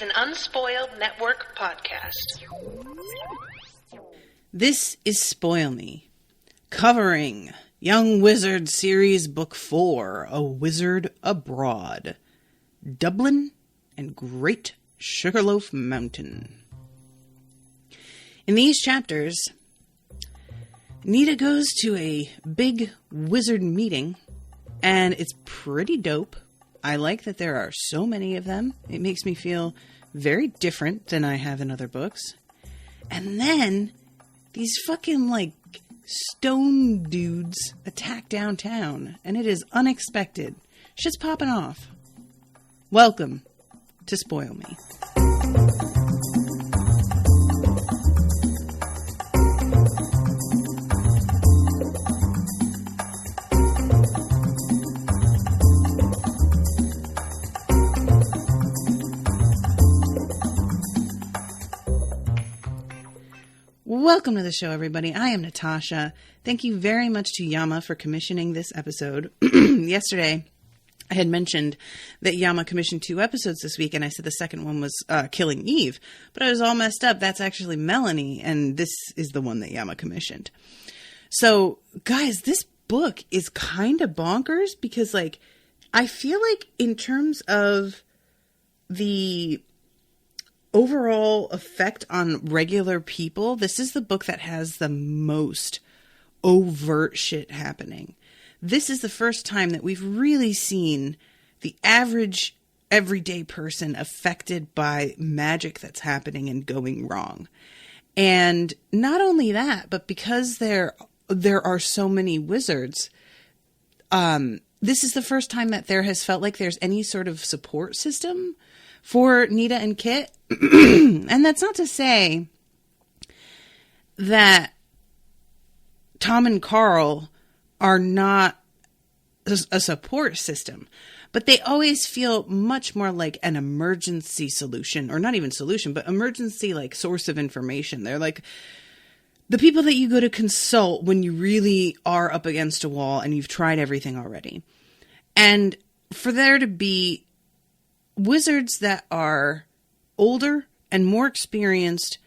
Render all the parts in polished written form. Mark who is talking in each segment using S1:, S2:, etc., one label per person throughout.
S1: an Unspoiled Network podcast.
S2: This is Spoil Me, covering Young Wizard Series Book 4, A Wizard Abroad, Dublin and Great Sugarloaf Mountain. In these chapters, Nita goes to a big wizard meeting, and it's pretty dope. I like that there are so many of them. It makes me feel very different than I have in other books. And then these fucking, stone dudes attack downtown, and it is unexpected. Shit's popping off. Welcome to Spoil Me. Welcome to the show, everybody. I am Natasha. Thank you very much to Yama for commissioning this episode. Yesterday, I had mentioned that Yama commissioned 2 episodes this week, and I said the second one was Killing Eve. But I was all messed up. That's actually Melanie, and this is the one that Yama commissioned. So, guys, this book is kind of bonkers because, I feel like in terms of the overall effect on regular people, this is the book that has the most overt shit happening. This is the first time that we've really seen the average everyday person affected by magic that's happening and going wrong. And not only that, but because there are so many wizards, this is the first time that there has felt like there's any sort of support system for Nita and Kit. And that's not to say that Tom and Carl are not a support system, but they always feel much more like an emergency solution, or not even solution, but emergency source of information. They're like the people that you go to consult when you really are up against a wall and you've tried everything already. And for there to be wizards that are older and more experienced,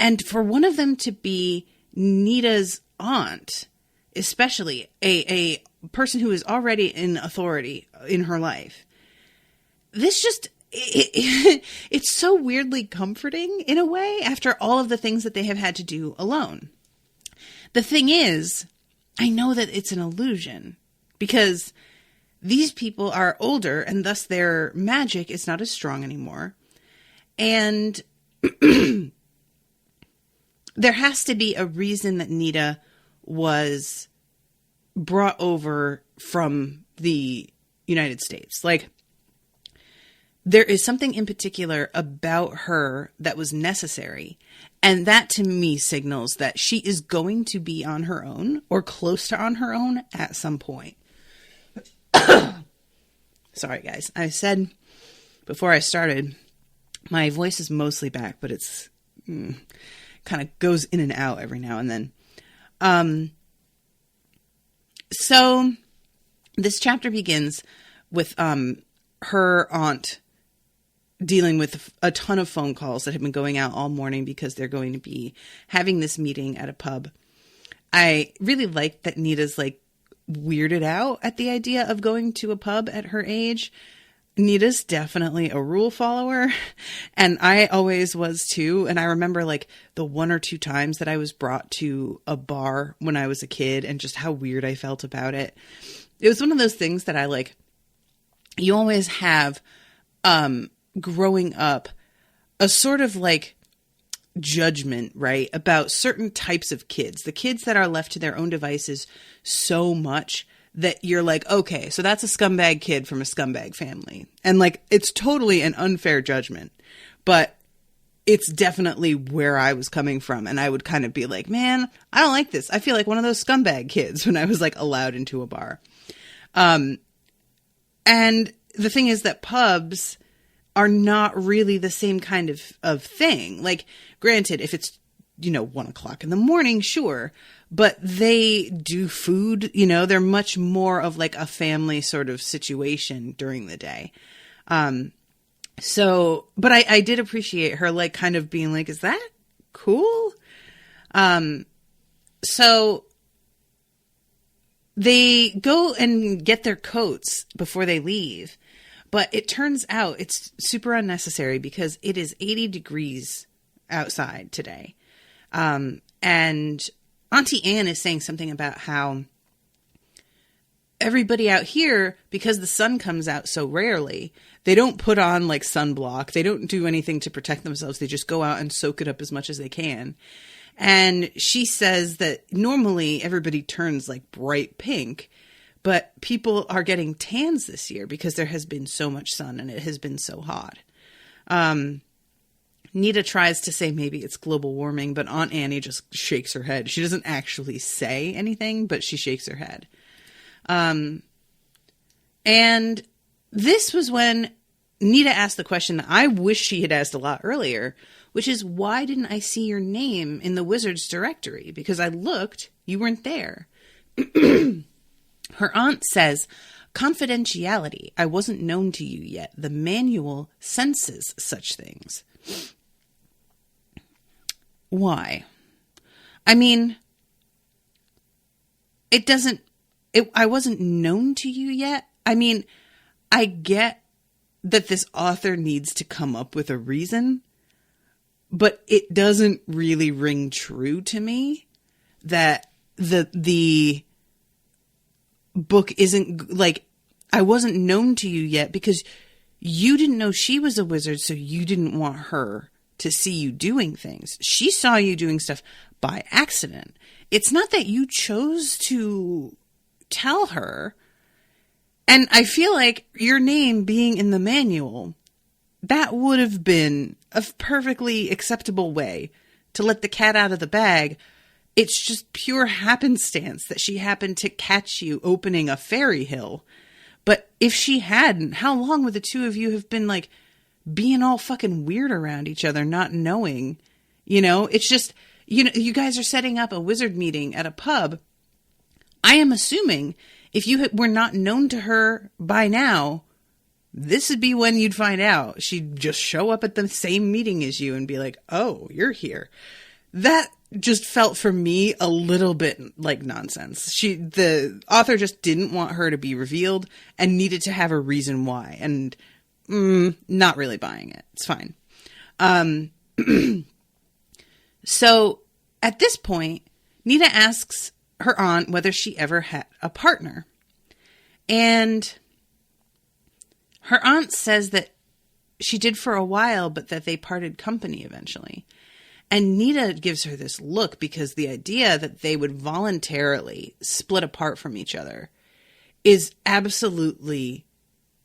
S2: and for one of them to be Nita's aunt, especially a person who is already in authority in her life, this just, it's so weirdly comforting in a way after all of the things that they have had to do alone. The thing is, I know that it's an illusion because these people are older and thus their magic is not as strong anymore. And there has to be a reason that Nita was brought over from the United States. There is something in particular about her that was necessary. And that to me signals that she is going to be on her own or close to on her own at some point. Sorry, guys. I said before I started, my voice is mostly back, but it's kind of goes in and out every now and then. So this chapter begins with her aunt dealing with a ton of phone calls that have been going out all morning because they're going to be having this meeting at a pub. I really like that Nita's weirded out at the idea of going to a pub at her age. Nita's definitely a rule follower, and I always was too. And I remember the 1 or 2 times that I was brought to a bar when I was a kid and just how weird I felt about it. It was one of those things that you always have growing up a sort of judgment, right, about certain types of kids, the kids that are left to their own devices so much that you're okay, so that's a scumbag kid from a scumbag family. And it's totally an unfair judgment, but it's definitely where I was coming from. And I would kind of be man, I don't like this. I feel like one of those scumbag kids when I was allowed into a bar. And the thing is that pubs are not really the same kind of thing. Granted, if it's, 1 o'clock in the morning, sure. But they do food, they're much more of a family sort of situation during the day. So, but I did appreciate her, like, kind of being like, is that cool? So they go and get their coats before they leave, but it turns out it's super unnecessary because it is 80 degrees outside today. And Auntie Anne is saying something about how everybody out here, because the sun comes out so rarely, they don't put on like sunblock. They don't do anything to protect themselves. They just go out and soak it up as much as they can. And she says that normally everybody turns like bright pink, but people are getting tans this year because there has been so much sun and it has been so hot. Nita tries to say maybe it's global warming, but Aunt Annie just shakes her head. She doesn't actually say anything, but she shakes her head. And this was when Nita asked the question that I wish she had asked a lot earlier, which is, why didn't I see your name in the Wizards directory? Because I looked, you weren't there. Her aunt says, confidentiality. I wasn't known to you yet. The manual senses such things. Why? I mean, I wasn't known to you yet. I mean, I get that this author needs to come up with a reason, but it doesn't really ring true to me that the book isn't like, I wasn't known to you yet because you didn't know she was a wizard, so you didn't want her to see you doing things. She saw you doing stuff by accident. It's not that you chose to tell her. And I feel like your name being in the manual, that would have been a perfectly acceptable way to let the cat out of the bag. It's just pure happenstance that she happened to catch you opening a fairy hill. But if she hadn't, how long would the two of you have been like being all fucking weird around each other, not knowing? You know, it's just, you know, you guys are setting up a wizard meeting at a pub. I am assuming if you were not known to her by now, this would be when you'd find out. She'd just show up at the same meeting as you and be like, oh, you're here. That just felt for me a little bit like nonsense. The author just didn't want her to be revealed and needed to have a reason why. And not really buying it. It's fine. So at this point, Nita asks her aunt whether she ever had a partner. And her aunt says that she did for a while, but that they parted company eventually. And Nita gives her this look because the idea that they would voluntarily split apart from each other is absolutely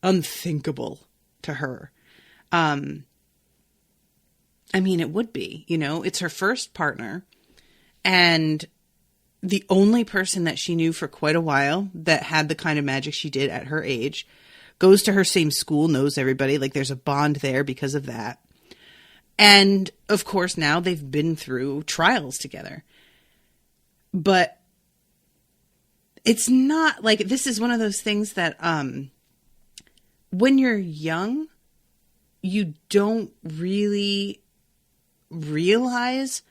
S2: unthinkable to her. I mean, it would be, you know, it's her first partner and the only person that she knew for quite a while that had the kind of magic she did at her age, goes to her same school, knows everybody. Like there's a bond there because of that. And of course now they've been through trials together, but it's not like, this is one of those things that, when you're young, you don't really realize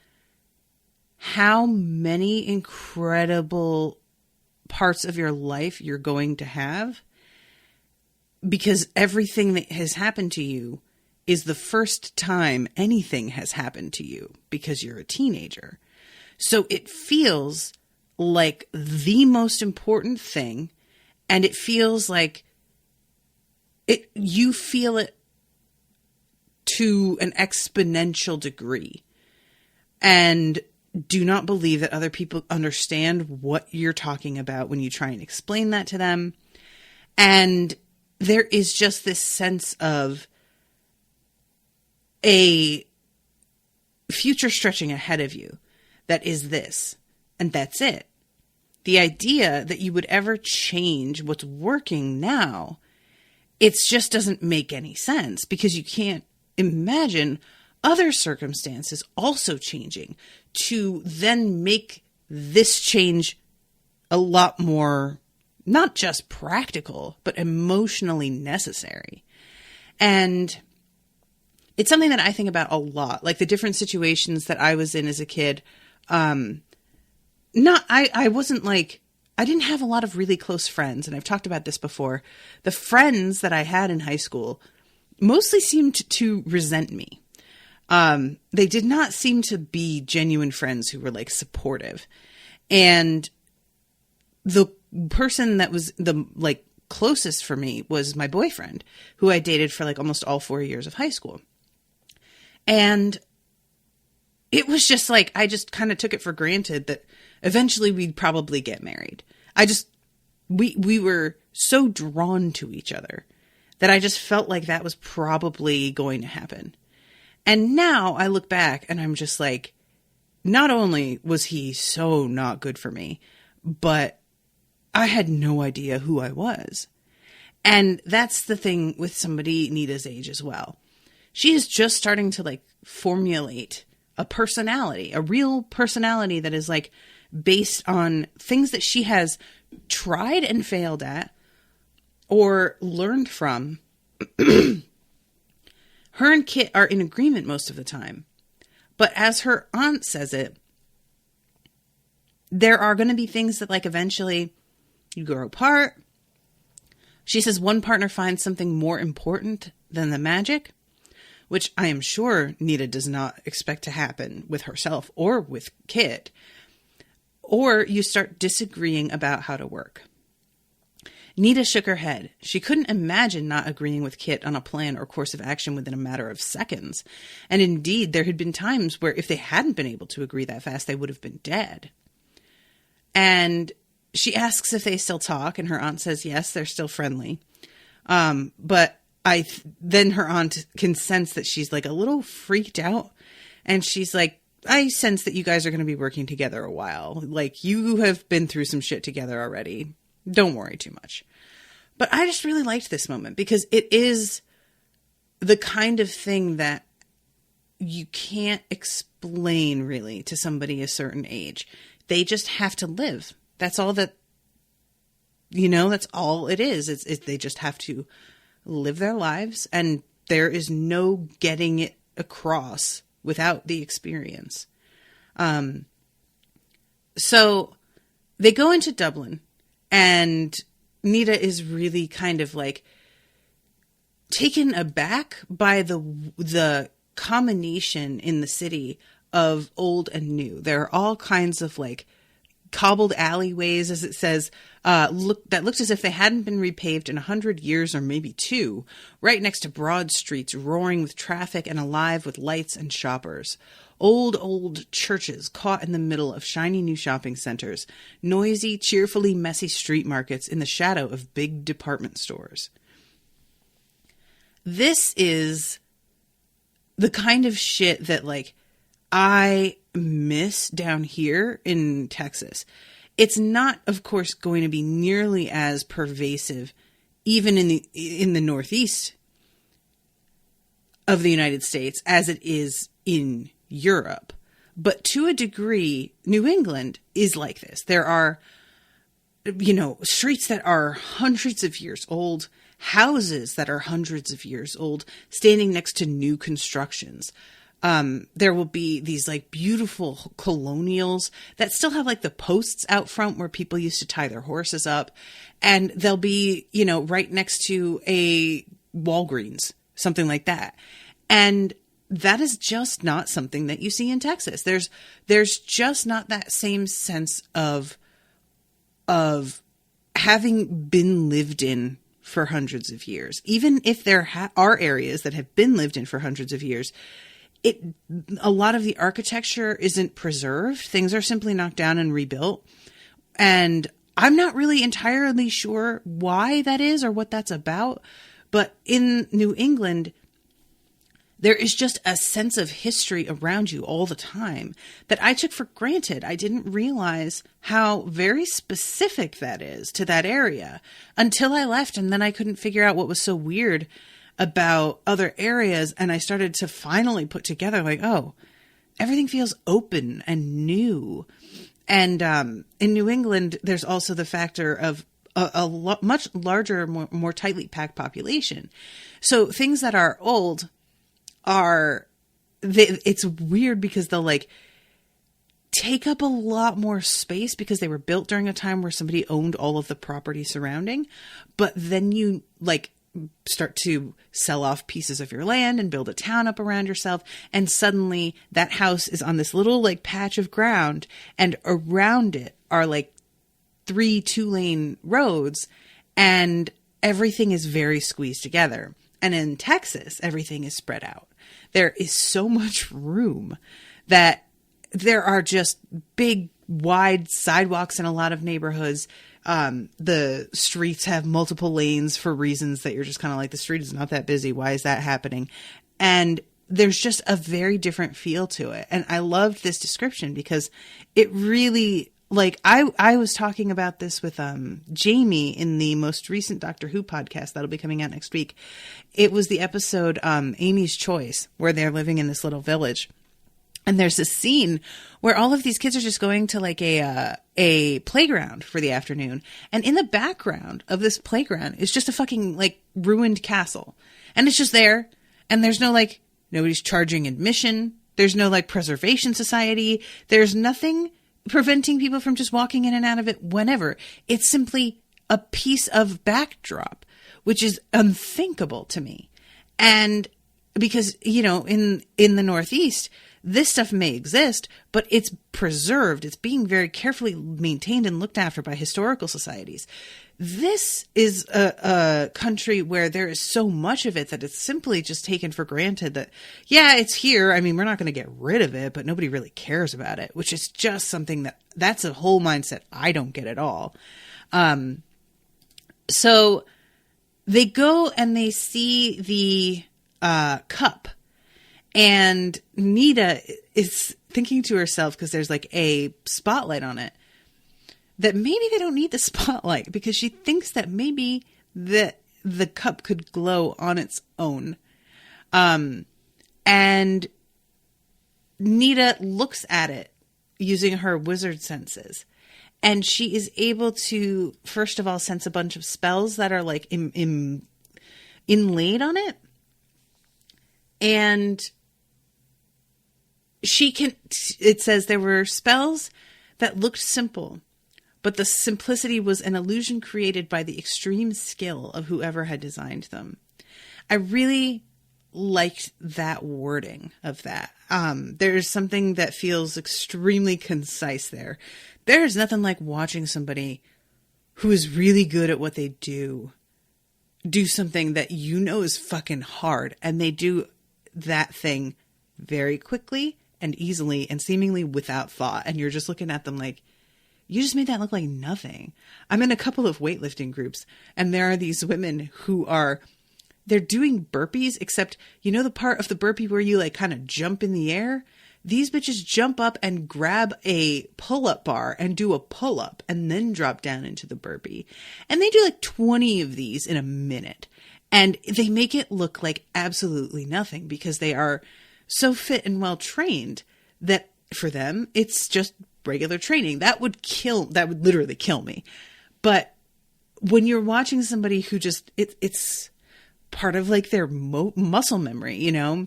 S2: how many incredible parts of your life you're going to have, because everything that has happened to you is the first time anything has happened to you because you're a teenager. So it feels like the most important thing, and it feels like you feel it to an exponential degree. And do not believe that other people understand what you're talking about when you try and explain that to them. And there is just this sense of a future stretching ahead of you that is this, and that's it. The idea that you would ever change what's working now, it just doesn't make any sense, because you can't imagine other circumstances also changing to then make this change a lot more, not just practical, but emotionally necessary. And it's something that I think about a lot, like the different situations that I was in as a kid. I wasn't like, I didn't have a lot of really close friends. And I've talked about this before. The friends that I had in high school mostly seemed to resent me. They did not seem to be genuine friends who were like supportive. And the person that was the like closest for me was my boyfriend, who I dated for like almost all 4 years of high school. And it was just like, I just kind of took it for granted that eventually we'd probably get married. We were so drawn to each other that I just felt like that was probably going to happen. And now I look back and I'm just like, not only was he so not good for me, but I had no idea who I was. And that's the thing with somebody Nita's age as well. She is just starting to like formulate a personality, a real personality that is like based on things that she has tried and failed at or learned from. Her and Kit are in agreement most of the time. But as her aunt says it, there are going to be things that like eventually you grow apart. She says one partner finds something more important than the magic, which I am sure Nita does not expect to happen with herself or with Kit. Or you start disagreeing about how to work. Nita shook her head. She couldn't imagine not agreeing with Kit on a plan or course of action within a matter of seconds. And indeed, there had been times where if they hadn't been able to agree that fast, they would have been dead. And she asks if they still talk, and her aunt says yes, they're still friendly. But then her aunt can sense that she's like a little freaked out. And she's like, I sense that you guys are going to be working together a while. Like, you have been through some shit together already. Don't worry too much. But I just really liked this moment because it is the kind of thing that you can't explain really to somebody a certain age. They just have to live. That's all that, that's all it is. They just have to live their lives, and there is no getting it across without the experience. So they go into Dublin, and Nita is really kind of like taken aback by the combination in the city of old and new. There are all kinds of like cobbled alleyways, as it says, that looked as if they hadn't been repaved in 100 years or maybe 2, right next to broad streets roaring with traffic and alive with lights and shoppers. Old churches caught in the middle of shiny new shopping centers, noisy, cheerfully messy street markets in the shadow of big department stores. This is the kind of shit that like I miss down here in Texas. It's not, of course, going to be nearly as pervasive even in the Northeast of the United States as it is in Europe. But to a degree, New England is like this. There are, streets that are hundreds of years old, houses that are hundreds of years old, standing next to new constructions. There will be these like beautiful colonials that still have like the posts out front where people used to tie their horses up. And they'll be, right next to a Walgreens, something like that. And that is just not something that you see in Texas. There's just not that same sense of having been lived in for hundreds of years. Even if there are areas that have been lived in for hundreds of years, a lot of the architecture isn't preserved. Things are simply knocked down and rebuilt. And I'm not really entirely sure why that is or what that's about. But in New England, there is just a sense of history around you all the time that I took for granted. I didn't realize how very specific that is to that area until I left. And then I couldn't figure out what was so weird about other areas. And I started to finally put together like, oh, everything feels open and new. And in New England, there's also the factor of a much larger, more tightly packed population. So things that are old are, it's weird because they'll like take up a lot more space because they were built during a time where somebody owned all of the property surrounding. But then you like start to sell off pieces of your land and build a town up around yourself. And suddenly that house is on this little like patch of ground, and around it are like 3 2-lane roads, and everything is very squeezed together. And in Texas, everything is spread out. There is so much room that there are just big, wide sidewalks in a lot of neighborhoods. The streets have multiple lanes for reasons that you're just kind of like, the street is not that busy. Why is that happening? And there's just a very different feel to it. And I loved this description because it really, like, I was talking about this with Jamie in the most recent Doctor Who podcast that'll be coming out next week. It was the episode Amy's Choice, where they're living in this little village. And there's this scene where all of these kids are just going to like a playground for the afternoon. And in the background of this playground is just a fucking like ruined castle. And it's just there. And there's no like, nobody's charging admission. There's no like preservation society. There's nothing preventing people from just walking in and out of it whenever. It's simply a piece of backdrop, which is unthinkable to me. And because, you know, in the Northeast, this stuff may exist, but it's preserved. It's being very carefully maintained and looked after by historical societies. This is a country where there is so much of it that it's simply just taken for granted that, yeah, it's here. I mean, we're not going to get rid of it, but nobody really cares about it, which is just something that's a whole mindset I don't get at all. So they go and they see the cup. And Nita is thinking to herself, because there's like a spotlight on it, that maybe they don't need the spotlight, because she thinks that maybe the cup could glow on its own. And Nita looks at it using her wizard senses. And she is able to, first of all, sense a bunch of spells that are like inlaid on it. And it says there were spells that looked simple, but the simplicity was an illusion created by the extreme skill of whoever had designed them. I really liked that wording of that. There's something that feels extremely concise there. There's nothing like watching somebody who is really good at what they do something that you know is fucking hard, and they do that thing very quickly and easily and seemingly without thought. And you're just looking at them like, you just made that look like nothing. I'm in a couple of weightlifting groups, and there are these women who they're doing burpees, except, you know, the part of the burpee where you like kind of jump in the air? These bitches jump up and grab a pull-up bar and do a pull-up and then drop down into the burpee. And they do like 20 of these in a minute. And they make it look like absolutely nothing because they are so fit and well trained that for them, it's just regular training. That would literally kill me. But when you're watching somebody who just, it's part of like their muscle memory, you know?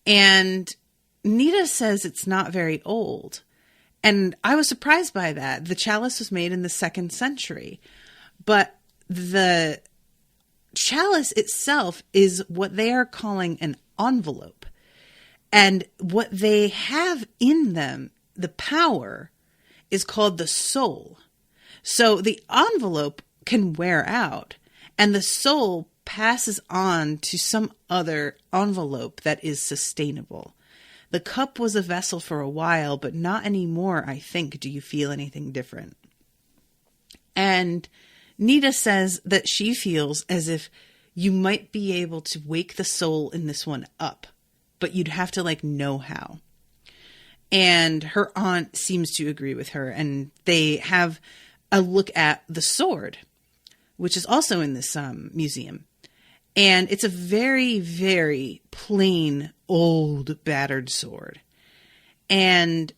S2: And Nita says it's not very old. And I was surprised by that. The chalice was made in the 2nd century, but the chalice itself is what they are calling an envelope. And what they have in them, the power, is called the soul. So the envelope can wear out, and the soul passes on to some other envelope that is sustainable. The cup was a vessel for a while, but not anymore, I think. Do you feel anything different? And Nita says that she feels as if you might be able to wake the soul in this one up, but you'd have to like know how. And her aunt seems to agree with her, and they have a look at the sword, which is also in this museum. And it's a very, very plain, old, battered sword. And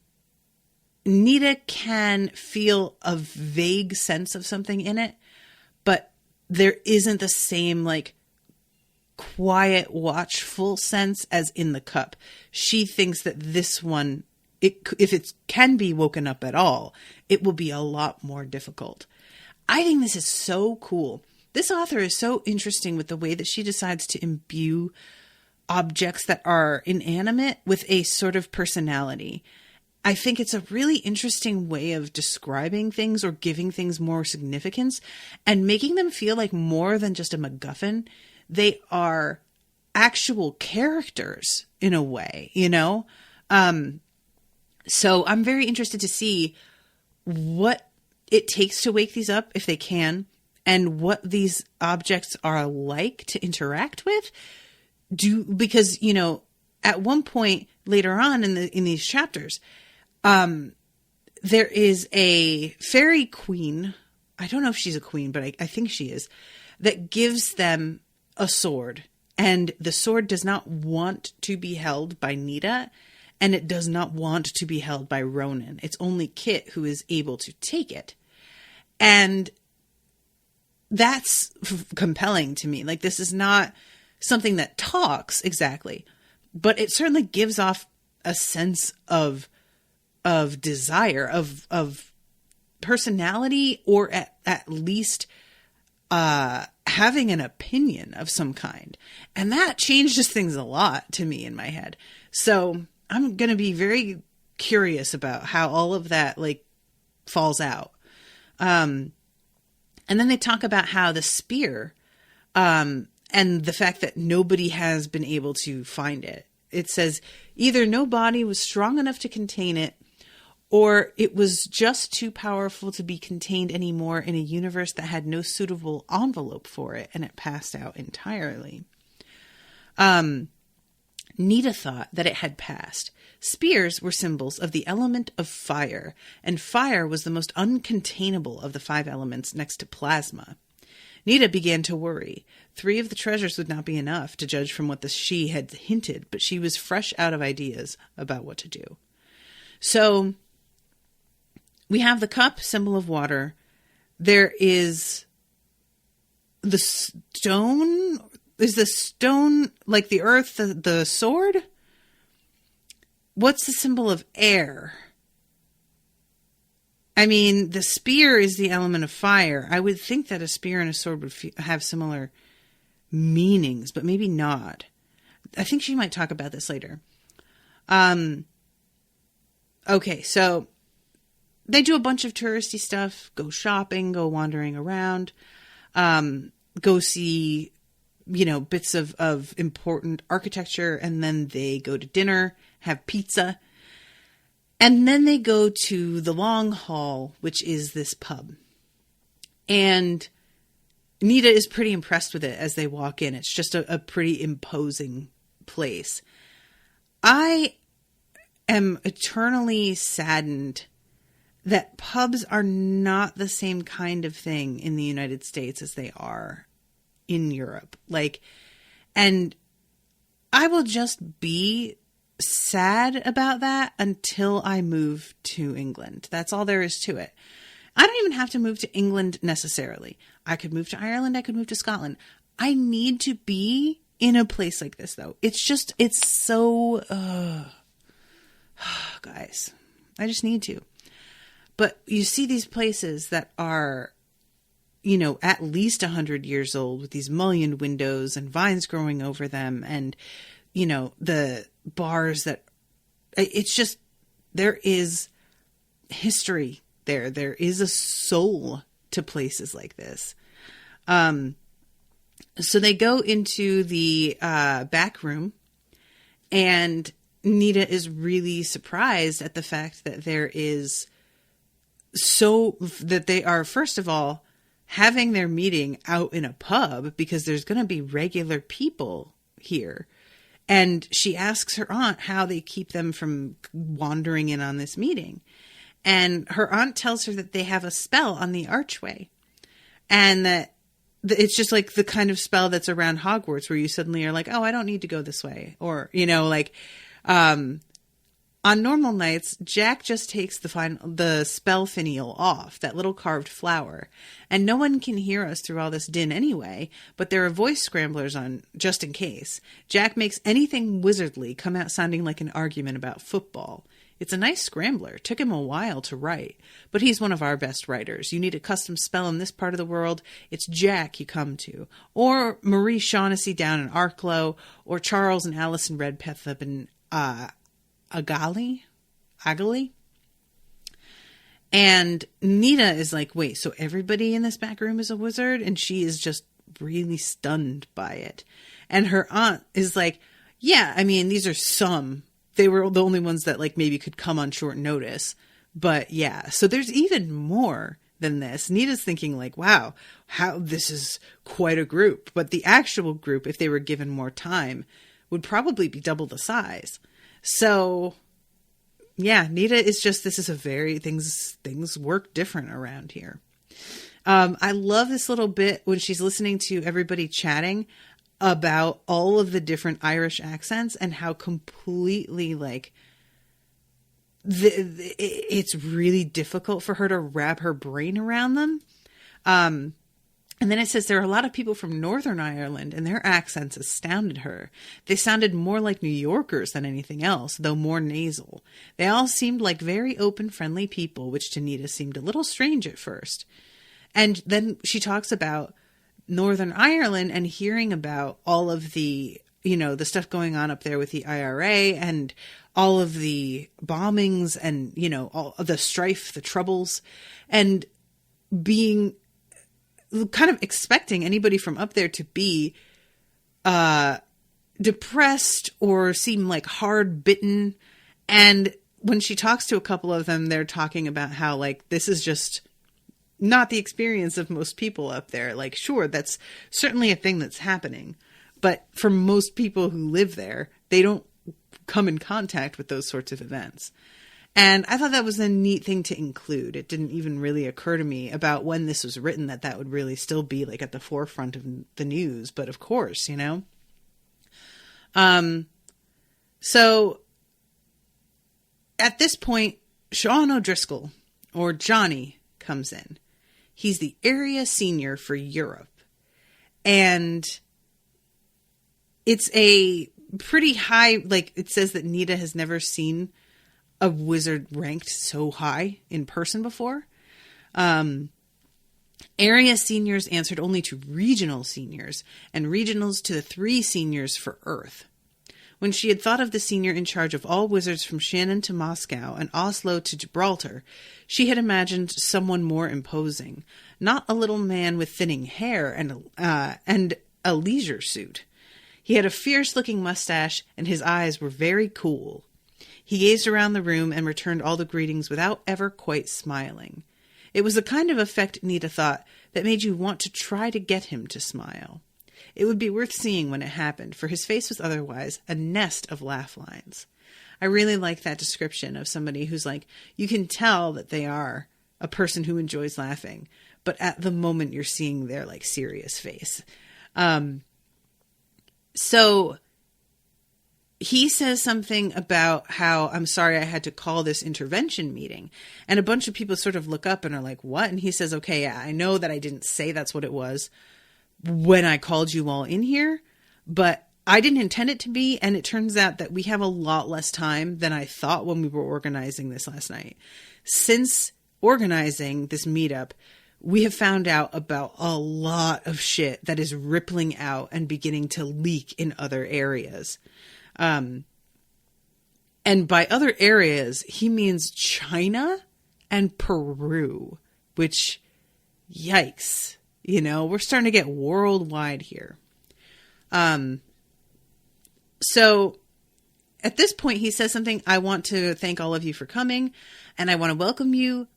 S2: Nita can feel a vague sense of something in it, but there isn't the same like quiet, watchful sense as in the cup. She thinks that this one, if it can be woken up at all, it will be a lot more difficult. I think this is so cool. This author is so interesting with the way that she decides to imbue objects that are inanimate with a sort of personality. I think it's a really interesting way of describing things or giving things more significance and making them feel like more than just a MacGuffin. They are actual characters in a way, you know? So I'm very interested to see what it takes to wake these up if they can, and what these objects are like to interact with. Because, you know, at one point later on in these chapters, there is a fairy queen. I don't know if she's a queen, but I think she is, that gives them a sword, and the sword does not want to be held by Nita, and it does not want to be held by Ronan. It's only Kit who is able to take it. And that's compelling to me. Like, this is not something that talks exactly, but it certainly gives off a sense of desire, of personality, or at least having an opinion of some kind. And that changes things a lot to me in my head. So I'm going to be very curious about how all of that like falls out. And then they talk about how the spear, and the fact that nobody has been able to find it. It says either no body was strong enough to contain it, or it was just too powerful to be contained anymore in a universe that had no suitable envelope for it, and it passed out entirely. Nita thought that it had passed. Spears were symbols of the element of fire, and fire was the most uncontainable of the 5 elements next to plasma. Nita began to worry. 3 of the treasures would not be enough, to judge from what the she had hinted, but she was fresh out of ideas about what to do. So we have the cup, symbol of water. There is the stone. Is the stone like the earth, the sword? What's the symbol of air? I mean, the spear is the element of fire. I would think that a spear and a sword would have similar meanings, but maybe not. I think she might talk about this later. Okay, so they do a bunch of touristy stuff, go shopping, go wandering around, go see, you know, bits of important architecture, and then they go to dinner, have pizza, and then they go to the long hall, which is this pub. And Nita is pretty impressed with it as they walk in. It's just a pretty imposing place. I am eternally saddened that pubs are not the same kind of thing in the United States as they are in Europe. Like, and I will just be sad about that until I move to England. That's all there is to it. I don't even have to move to England necessarily. I could move to Ireland. I could move to Scotland. I need to be in a place like this, though. It's so, guys, I just need to. But you see these places that are, you know, at least 100 years old, with these mullioned windows and vines growing over them, and, you know, the bars that, it's just, there is history there. There is a soul to places like this. So they go into the back room, and Nita is really surprised at the fact that that they are, first of all, having their meeting out in a pub, because there's going to be regular people here. And she asks her aunt how they keep them from wandering in on this meeting. And her aunt tells her that they have a spell on the archway. And that it's just like the kind of spell that's around Hogwarts, where you suddenly are like, oh, I don't need to go this way. Or, you know, like, On normal nights, Jack just takes the spell finial off, that little carved flower, and no one can hear us through all this din anyway, but there are voice scramblers on just in case. Jack makes anything wizardly come out sounding like an argument about football. It's a nice scrambler. Took him a while to write, but he's one of our best writers. You need a custom spell in this part of the world, it's Jack you come to. Or Marie Shaughnessy down in Arklow, or Charles and Allison Redpath up in Agali. And Nita is like, wait, so everybody in this back room is a wizard? And she is just really stunned by it. And her aunt is like, yeah, I mean, these are some. They were the only ones that like maybe could come on short notice. But yeah, so there's even more than this. Nita's thinking like, wow, how this is quite a group. But the actual group, if they were given more time, would probably be double the size. So yeah, Nita is just, this is a very, things work different around here. I love this little bit when she's listening to everybody chatting about all of the different Irish accents and how completely like it's really difficult for her to wrap her brain around them. And then it says there are a lot of people from Northern Ireland and their accents astounded her. They sounded more like New Yorkers than anything else, though more nasal. They all seemed like very open, friendly people, which to Nita seemed a little strange at first. And then she talks about Northern Ireland and hearing about all of the, you know, the stuff going on up there with the IRA and all of the bombings and, you know, all of the strife, the troubles, and being kind of expecting anybody from up there to be depressed or seem like hard bitten. And when she talks to a couple of them, they're talking about how like this is just not the experience of most people up there. Like, sure, that's certainly a thing that's happening, but for most people who live there, they don't come in contact with those sorts of events. And I thought that was a neat thing to include. It didn't even really occur to me about when this was written that would really still be like at the forefront of the news. But of course, you know. So at this point, Sean O'Driscoll, or Johnny, comes in. He's the area senior for Europe. And it's a pretty high, like it says that Nita has never seen a wizard ranked so high in person before. Area seniors answered only to regional seniors, and regionals to the 3 seniors for Earth. When she had thought of the senior in charge of all wizards from Shannon to Moscow and Oslo to Gibraltar, she had imagined someone more imposing, not a little man with thinning hair and a leisure suit. He had a fierce-looking mustache, and his eyes were very cool. He gazed around the room and returned all the greetings without ever quite smiling. It was the kind of effect, Nita thought, that made you want to try to get him to smile. It would be worth seeing when it happened, for his face was otherwise a nest of laugh lines. I really like that description of somebody who's like, you can tell that they are a person who enjoys laughing, but at the moment you're seeing their like serious face. So he says something about how, I'm sorry I had to call this intervention meeting. And a bunch of people sort of look up and are like, what? And he says, okay, yeah, I know that I didn't say that's what it was when I called you all in here, but I didn't intend it to be. And it turns out that we have a lot less time than I thought when we were organizing this last night. Since organizing this meetup, we have found out about a lot of shit that is rippling out and beginning to leak in other areas. And by other areas, he means China and Peru, which, yikes, you know, we're starting to get worldwide here. So at this point, he says something, I want to thank all of you for coming, and I want to welcome you,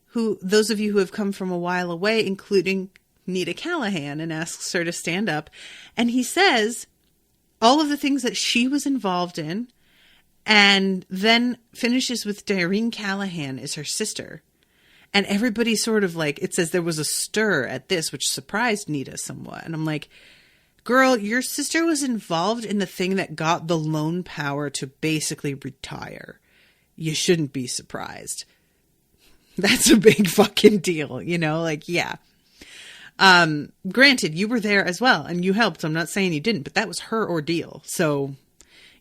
S2: those of you who have come from a while away, including Nita Callahan, and asks her to stand up. And he says all of the things that she was involved in, and then finishes with Doreen Callahan is her sister. And everybody sort of like, it says there was a stir at this, which surprised Nita somewhat. And I'm like, girl, your sister was involved in the thing that got the lone power to basically retire. you shouldn't be surprised. That's a big fucking deal, like, yeah. Granted, you were there as well and you helped. I'm not saying you didn't, but that was her ordeal. So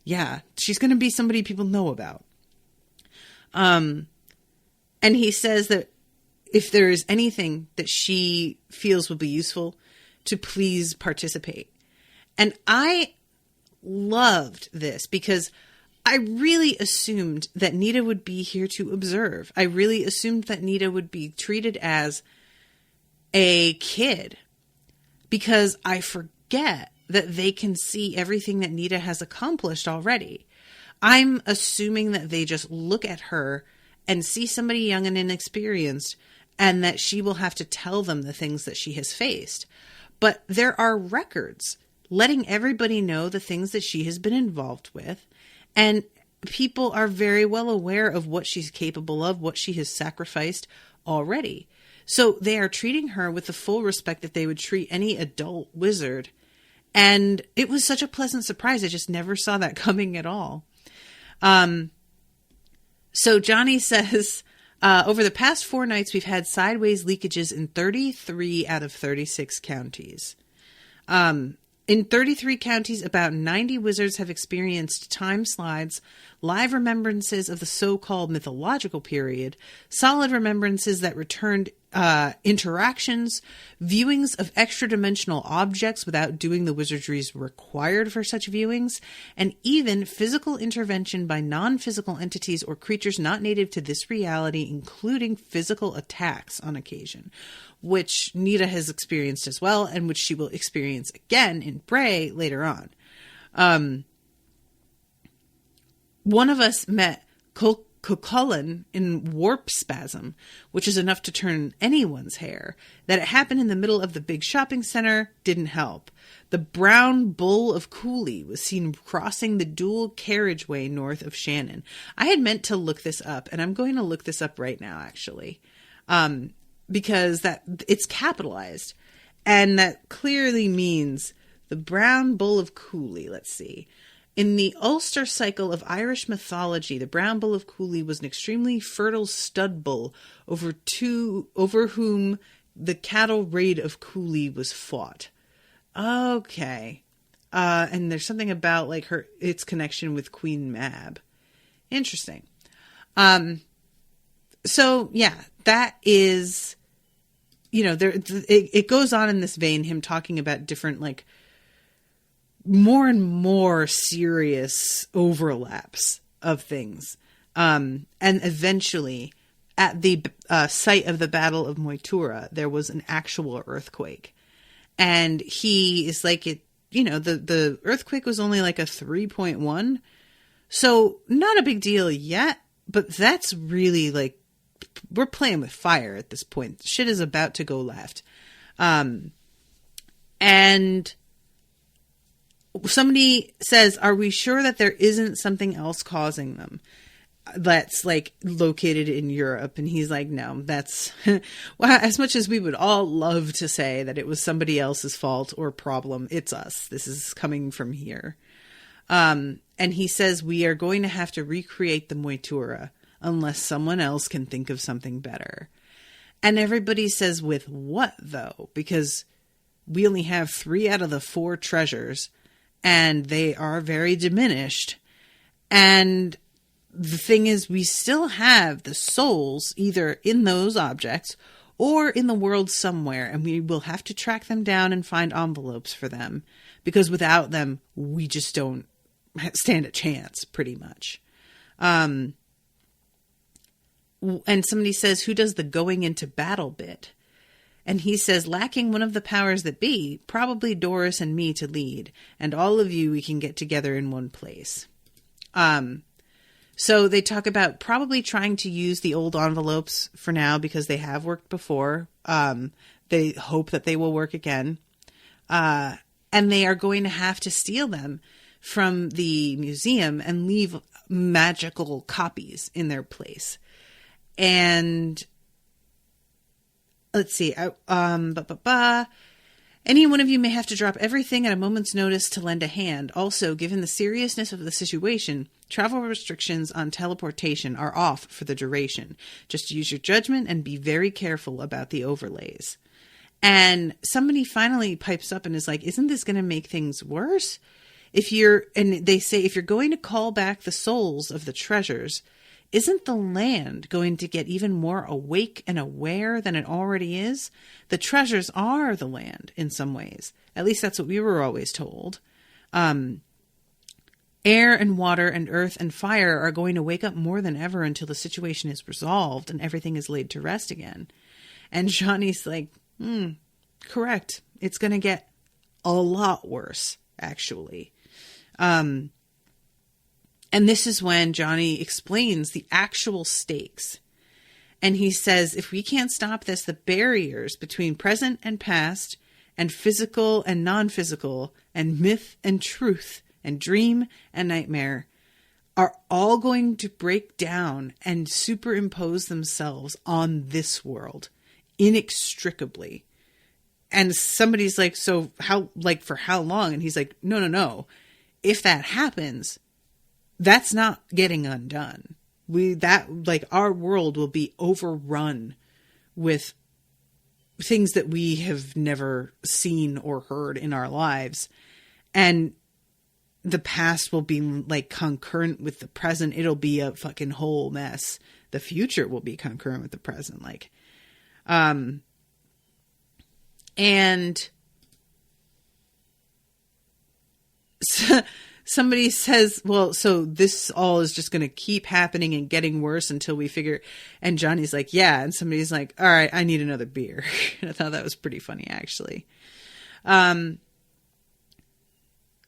S2: yeah, she's going to be somebody people know about. And he says that if there is anything that she feels will be useful, to please participate. And I loved this because I really assumed that Nita would be here to observe. I really assumed that Nita would be treated as a kid, because I forget that they can see everything that Nita has accomplished already. I'm assuming that they just look at her and see somebody young and inexperienced, and that she will have to tell them the things that she has faced. But there are records letting everybody know the things that she has been involved with, and people are very well aware of what she's capable of, what she has sacrificed already. So they are treating her with the full respect that they would treat any adult wizard. And it was such a pleasant surprise. I just never saw that coming at all. So Johnny says, over the past 4 nights, we've had sideways leakages in 33 out of 36 counties. In 33 counties, about 90 wizards have experienced time slides, live remembrances of the so-called mythological period, solid remembrances that returned interactions, viewings of extra-dimensional objects without doing the wizardries required for such viewings, and even physical intervention by non-physical entities or creatures not native to this reality, including physical attacks on occasion, which Nita has experienced as well, and which she will experience again in Bray later on. One of us met Cucullin in warp spasm, which is enough to turn anyone's hair. That it happened in the middle of the big shopping center didn't help. The brown bull of Cooley was seen crossing the dual carriageway north of Shannon. I had meant to look this up, and I'm going to look this up right now, actually. Because it's capitalized, and that clearly means the brown bull of Cooley. Let's see. In the Ulster cycle of Irish mythology, the brown bull of Cooley was an extremely fertile stud bull over whom the cattle raid of Cooley was fought. Okay. And there's something about like its connection with Queen Mab. Interesting. So yeah, that is, it goes on in this vein, him talking about different, like, more and more serious overlaps of things. And eventually, at the site of the Battle of Moytura, there was an actual earthquake. And he is like, the earthquake was only like a 3.1. So not a big deal yet, but that's really like, we're playing with fire at this point. Shit is about to go left. And somebody says, are we sure that there isn't something else causing them that's like located in Europe? And he's like, no, that's well, as much as we would all love to say that it was somebody else's fault or problem, it's us. This is coming from here. And he says, we are going to have to recreate the Moytura unless someone else can think of something better. And everybody says, with what though? Because we only have 3 out of the 4 treasures, and they are very diminished. And the thing is, we still have the souls either in those objects or in the world somewhere, and we will have to track them down and find envelopes for them, because without them, we just don't stand a chance, pretty much. And somebody says, who does the going into battle bit? And he says, lacking one of the powers that be, probably Doris and me to lead, and all of you we can get together in one place. So they talk about probably trying to use the old envelopes for now because they have worked before. They hope that they will work again. And they are going to have to steal them from the museum and leave magical copies in their place. And let's see. Any one of you may have to drop everything at a moment's notice to lend a hand. Also, given the seriousness of the situation, travel restrictions on teleportation are off for the duration. Just use your judgment and be very careful about the overlays. And somebody finally pipes up and is like, isn't this going to make things worse? And they say, if you're going to call back the souls of the treasures, isn't the land going to get even more awake and aware than it already is? The treasures are the land in some ways. At least that's what we were always told. Air and water and earth and fire are going to wake up more than ever until the situation is resolved and everything is laid to rest again. And Johnny's like, correct. It's going to get a lot worse, actually. And this is when Johnny explains the actual stakes. And he says, if we can't stop this, the barriers between present and past, and physical and non-physical, and myth and truth, and dream and nightmare, are all going to break down and superimpose themselves on this world inextricably. And somebody's like, so how, like, for how long? And he's like, no. If that happens, that's not getting undone. Our world will be overrun with things that we have never seen or heard in our lives. And the past will be like concurrent with the present. It'll be a fucking whole mess. The future will be concurrent with the present. And somebody says, well, so this all is just going to keep happening and getting worse until we figure. And Johnny's like, yeah. And somebody's like, all right, I need another beer. I thought that was pretty funny, actually.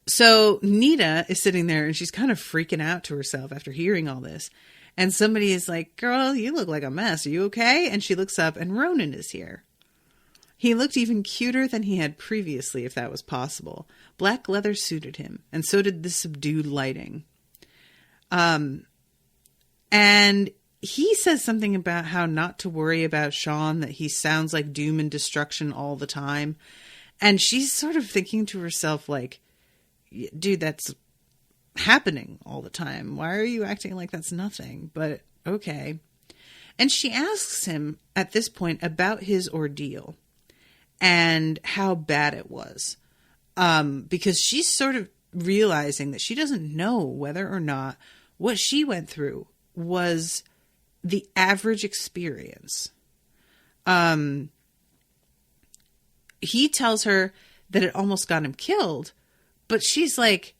S2: So Nita is sitting there and she's kind of freaking out to herself after hearing all this. And somebody is like, girl, you look like a mess. Are you okay? And she looks up and Ronan is here. He looked even cuter than he had previously, if that was possible. Black leather suited him, and so did the subdued lighting. And he says something about how not to worry about Sean, that he sounds like doom and destruction all the time. And she's sort of thinking to herself, like, dude, that's happening all the time. Why are you acting like that's nothing? But okay. And she asks him at this point about his ordeal and how bad it was. Because she's sort of realizing that she doesn't know whether or not what she went through was the average experience. He tells her that it almost got him killed, but she's like,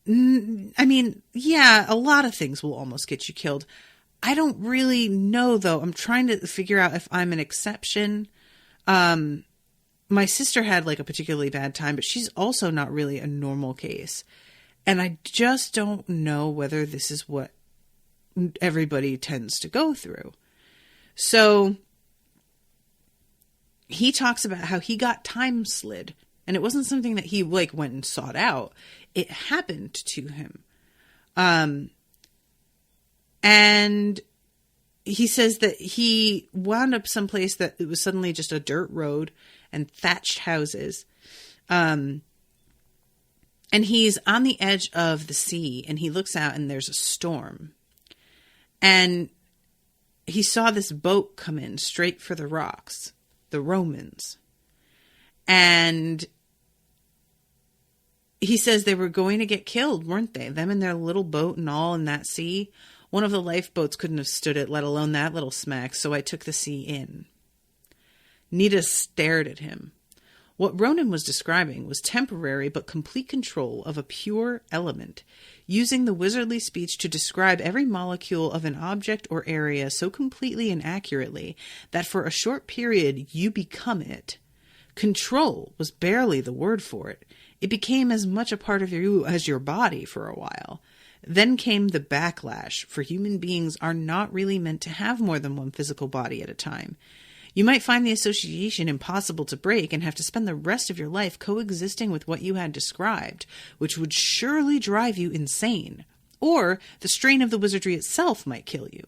S2: I mean, yeah, a lot of things will almost get you killed. I don't really know, though. I'm trying to figure out if I'm an exception. My sister had like a particularly bad time, but she's also not really a normal case. And I just don't know whether this is what everybody tends to go through. So he talks about how he got time slid, and it wasn't something that he like went and sought out. It happened to him. And he says that he wound up someplace that it was suddenly just a dirt road and thatched houses. And he's on the edge of the sea and he looks out and there's a storm. And he saw this boat come in straight for the rocks, the Romans. And he says they were going to get killed, weren't they? Them and their little boat and all in that sea. One of the lifeboats couldn't have stood it, let alone that little smack, so I took the sea in. Nita stared at him. What Ronan was describing was temporary but complete control of a pure element, using the wizardly speech to describe every molecule of an object or area so completely and accurately that for a short period you become it. Control was barely the word for it. It became as much a part of you as your body for a while. Then came the backlash, for human beings are not really meant to have more than one physical body at a time. You might find the association impossible to break and have to spend the rest of your life coexisting with what you had described, which would surely drive you insane. Or the strain of the wizardry itself might kill you.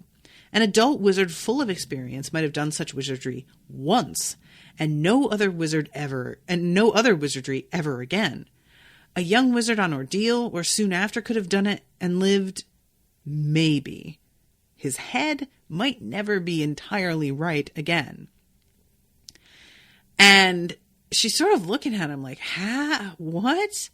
S2: An adult wizard full of experience might have done such wizardry once, and no other wizardry ever again. A young wizard on ordeal or soon after could have done it and lived. Maybe. His head might never be entirely right again. And she's sort of looking at him like, what?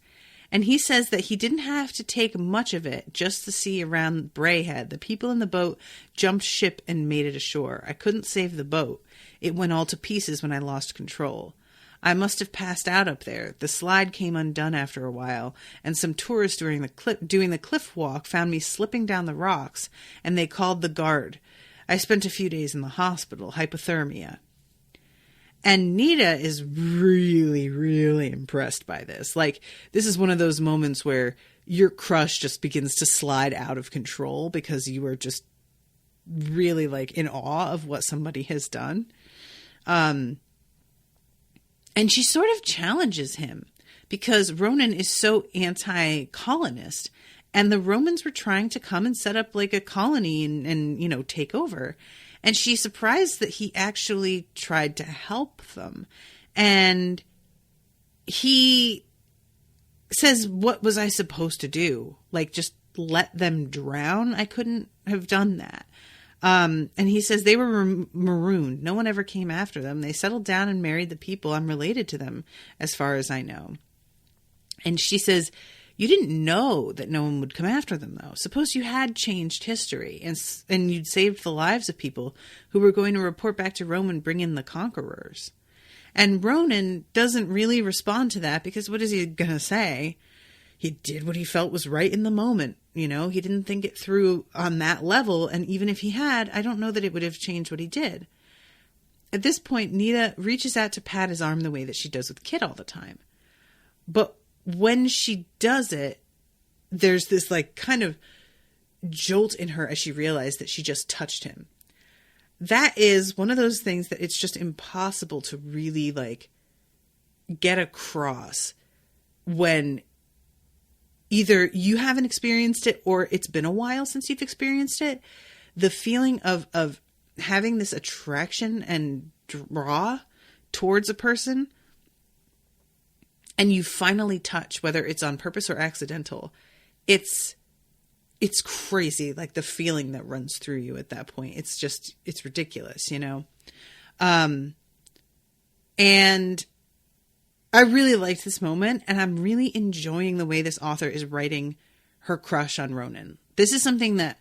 S2: And he says that he didn't have to take much of it just to see around Brayhead. The people in the boat jumped ship and made it ashore. I couldn't save the boat. It went all to pieces when I lost control. I must have passed out up there. The slide came undone after a while, and some tourists doing the cliff walk found me slipping down the rocks, and they called the guard. I spent a few days in the hospital, hypothermia. And Nita is really, really impressed by this. Like, this is one of those moments where your crush just begins to slide out of control because you are just really, like, in awe of what somebody has done. And she sort of challenges him because Ronan is so anti-colonist. And the Romans were trying to come and set up, like, a colony and you know, take over. And she's surprised that he actually tried to help them. And he says, what was I supposed to do? Like, just let them drown? I couldn't have done that. And he says they were marooned. No one ever came after them. They settled down and married the people. I'm related to them, as far as I know. And she says, you didn't know that no one would come after them, though. Suppose you had changed history and you'd saved the lives of people who were going to report back to Rome and bring in the conquerors. And Ronan doesn't really respond to that because what is he going to say? He did what he felt was right in the moment. You know, he didn't think it through on that level. And even if he had, I don't know that it would have changed what he did. At this point, Nita reaches out to pat his arm the way that she does with Kit all the time. But when she does it, there's this like kind of jolt in her as she realized that she just touched him. That is one of those things that it's just impossible to really like get across when either you haven't experienced it or it's been a while since you've experienced it. The feeling of having this attraction and draw towards a person and you finally touch, whether it's on purpose or accidental, it's crazy. Like the feeling that runs through you at that point. It's ridiculous, you know? And I really liked this moment and I'm really enjoying the way this author is writing her crush on Ronan. This is something that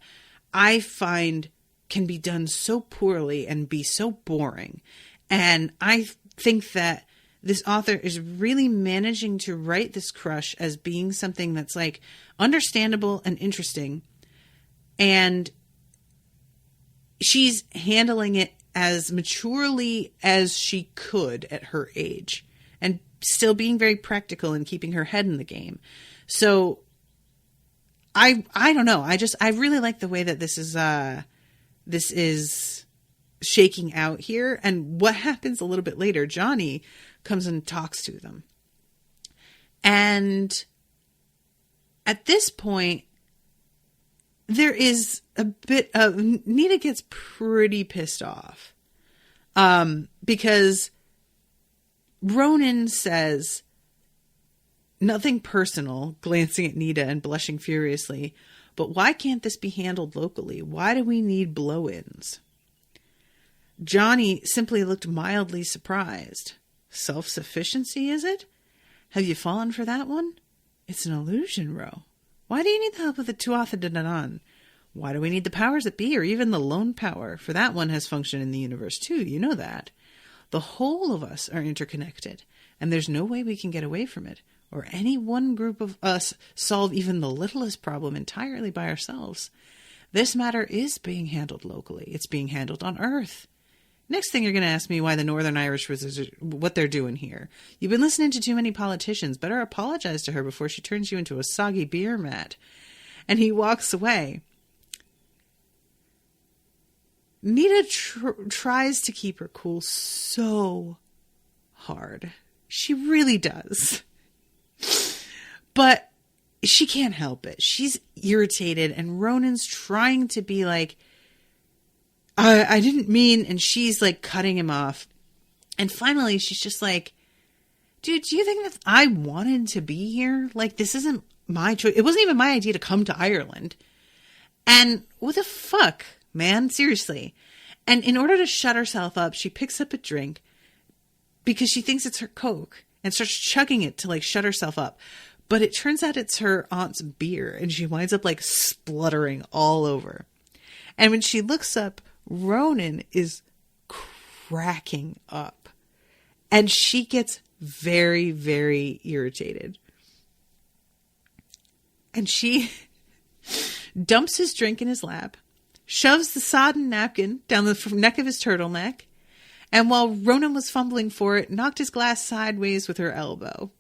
S2: I find can be done so poorly and be so boring. And I think that this author is really managing to write this crush as being something that's like understandable and interesting. And she's handling it as maturely as she could at her age and still being very practical and keeping her head in the game. So I don't know. I really like the way that this is shaking out here. And what happens a little bit later, Johnny comes and talks to them. And at this point, there is a bit of Nita gets pretty pissed off. Because Ronan says nothing personal, glancing at Nita and blushing furiously, but why can't this be handled locally? Why do we need blow-ins? Johnny simply looked mildly surprised. Self-sufficiency, is it? Have you fallen for that one? It's an illusion, Ro. Why do you need the help of the Tuatha De Danann? Why do we need the powers that be, or even the lone power? For that one has function in the universe too, you know that. The whole of us are interconnected, and there's no way we can get away from it, or any one group of us solve even the littlest problem entirely by ourselves. This matter is being handled locally. It's being handled on Earth. Next thing you're going to ask me why the Northern Irish Wizards are what they're doing here. You've been listening to too many politicians. Better apologize to her before she turns you into a soggy beer mat. And he walks away. Nita tries to keep her cool so hard. She really does. But she can't help it. She's irritated, and Ronan's trying to be like, I didn't mean, and she's like cutting him off. And finally, she's just like, dude, do you think that I wanted to be here? Like, this isn't my choice. It wasn't even my idea to come to Ireland. And what the fuck, man? Seriously. And in order to shut herself up, she picks up a drink because she thinks it's her Coke and starts chugging it to like shut herself up. But it turns out it's her aunt's beer, and she winds up like spluttering all over. And when she looks up, Ronan is cracking up. And she gets very, very irritated. And she dumps his drink in his lap, shoves the sodden napkin down the neck of his turtleneck, and while Ronan was fumbling for it, knocked his glass sideways with her elbow.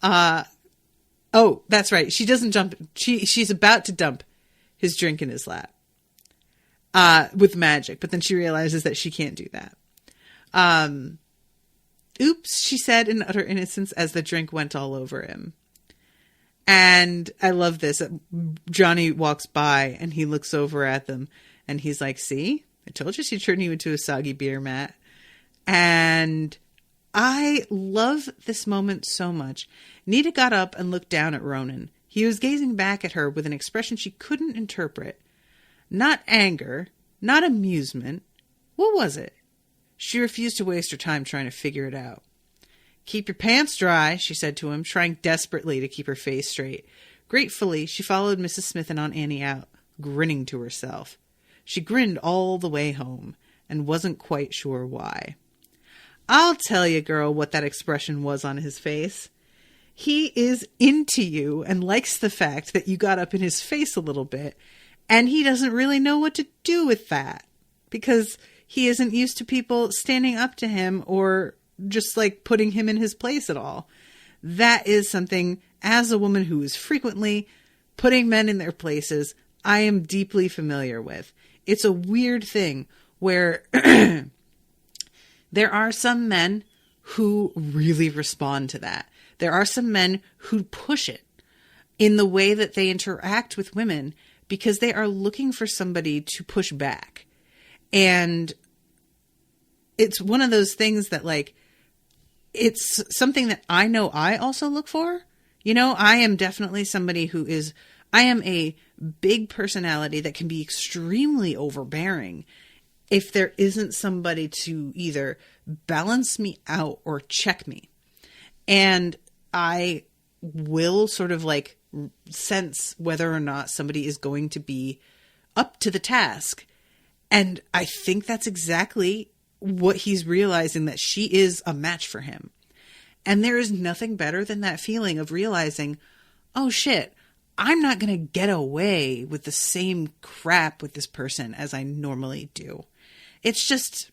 S2: Oh, that's right. She doesn't jump. She's about to dump his drink in his lap with magic, but then she realizes that she can't do that. Oops, she said in utter innocence as the drink went all over him. And I love this. Johnny walks by and he looks over at them and he's like, see, I told you she'd turn you into a soggy beer mat. And I love this moment so much. Nita got up and looked down at Ronan. He was gazing back at her with an expression she couldn't interpret. Not anger, not amusement. What was it? She refused to waste her time trying to figure it out. Keep your pants dry, she said to him, trying desperately to keep her face straight. Gratefully, she followed Mrs. Smith and Aunt Annie out, grinning to herself. She grinned all the way home, and wasn't quite sure why. I'll tell you, girl, what that expression was on his face. He is into you and likes the fact that you got up in his face a little bit, and he doesn't really know what to do with that, because he isn't used to people standing up to him or just like putting him in his place at all. That is something, as a woman who is frequently putting men in their places, I am deeply familiar with. It's a weird thing where there are some men who really respond to that. There are some men who push it in the way that they interact with women because they are looking for somebody to push back. And it's one of those things that, like, it's something that I know I also look for. You know, I am definitely somebody I am a big personality that can be extremely overbearing if there isn't somebody to either balance me out or check me. And I will sort of like sense whether or not somebody is going to be up to the task. And I think that's exactly what he's realizing, that she is a match for him. And there is nothing better than that feeling of realizing, oh shit, I'm not going to get away with the same crap with this person as I normally do. It's just,